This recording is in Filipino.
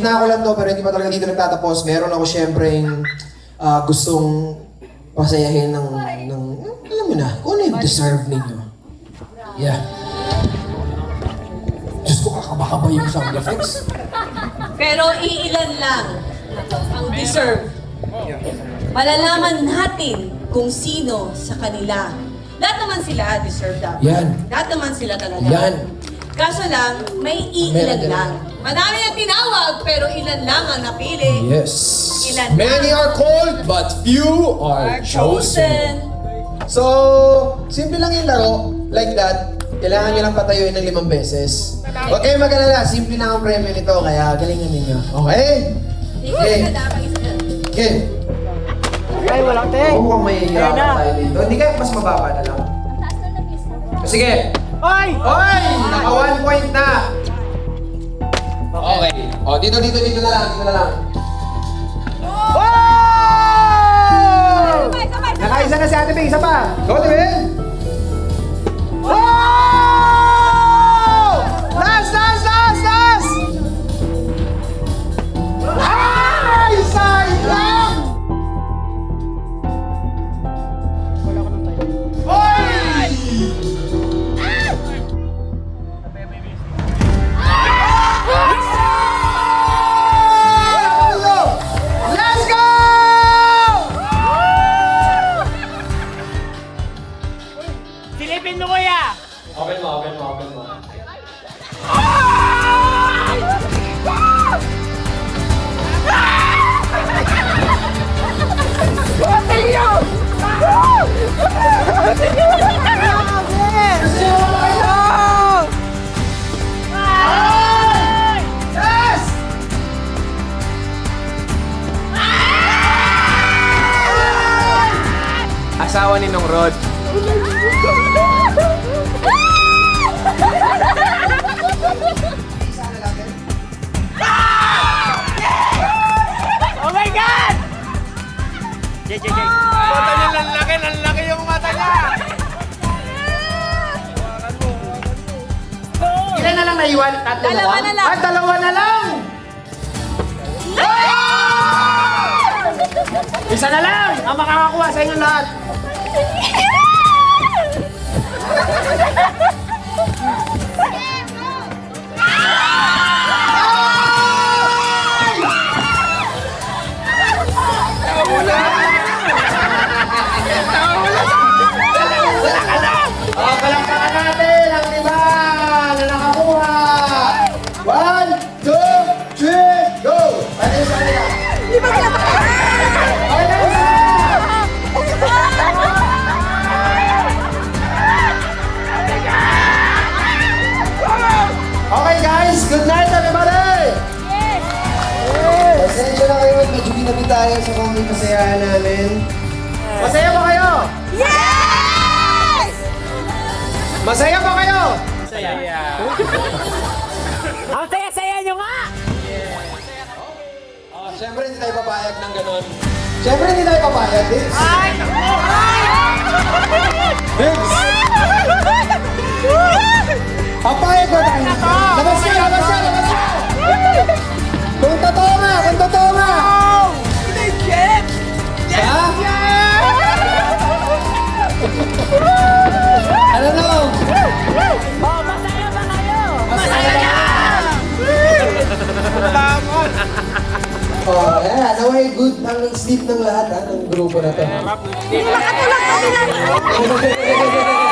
Na ako lang to, pero hindi pa talaga dito nagtatapos. Meron ako syempreng gustong pasayahin ng, alam mo na, kung ano yung deserve ninyo. Yeah. Diyos ko, kakabaka ba yung sound effects? Pero iilan lang ang deserve. Malalaman natin kung sino sa kanila. Lahat naman sila deserve dapat. Yan. Lahat naman sila talaga. Yan. Kaso lang, may iilan lang. Marami ang tinawag, pero ilan lang ang napili. Yes. Ilan Many are called, but few are chosen. So, simple lang yung laro. Like that. Kailangan nyo lang patayuin ng 5 beses. Huwag kayong mag-alala. Simple lang ang premyo nito, kaya galingan ninyo. Okay? Okay. Okay. Ay, walang te. Huwag mukhang may tayo dito. Hindi kaya mas mababa na lang. Sige. Ay! Hoy! Naka 1 point na. Okay. O, dito na lang. Oh! Nakaisa na si Ate Bing, isa pa. Go, Tibin! Oh! Last! Ay! Sayang! Wala ko ng tayo. Hoy! Let's go! Silipin mo, kuya! Open mo. Yes! Asawa ni Nong Rod. Oh my God! JJ. Mata niya laki yung mata niya. Ilan na lang naiwan? Tatlo na Dalawa lang? na lang. Ah, dalawa na lang! Isa na lang ang makakakuha sa inyo lahat. Palakpakan natin ang 5 na nakakuha. 1, 2, 3, go! Ano yung sa kanila? Okay na isa! Okay guys, good night everybody! Pasensya na kayo, medyo ginabi tayo sa mga kasayahan namin. Masaya ba kayo? Yes! Masaya ba kayo? Ang saya-saya nyo nga! Siyempre hindi tayo papayag ng ganun. Siyempre hindi tayo papayag, Diggs. Diggs! Papayag ba tayo? Labas ka! Kung totoo nga! Legit! Ha? Ano na? Oh, masaya ba kayo? Masaya! Oh, yeah. Naway good ang sleep ng lahat ng grupo na to. Makatulog kami lang!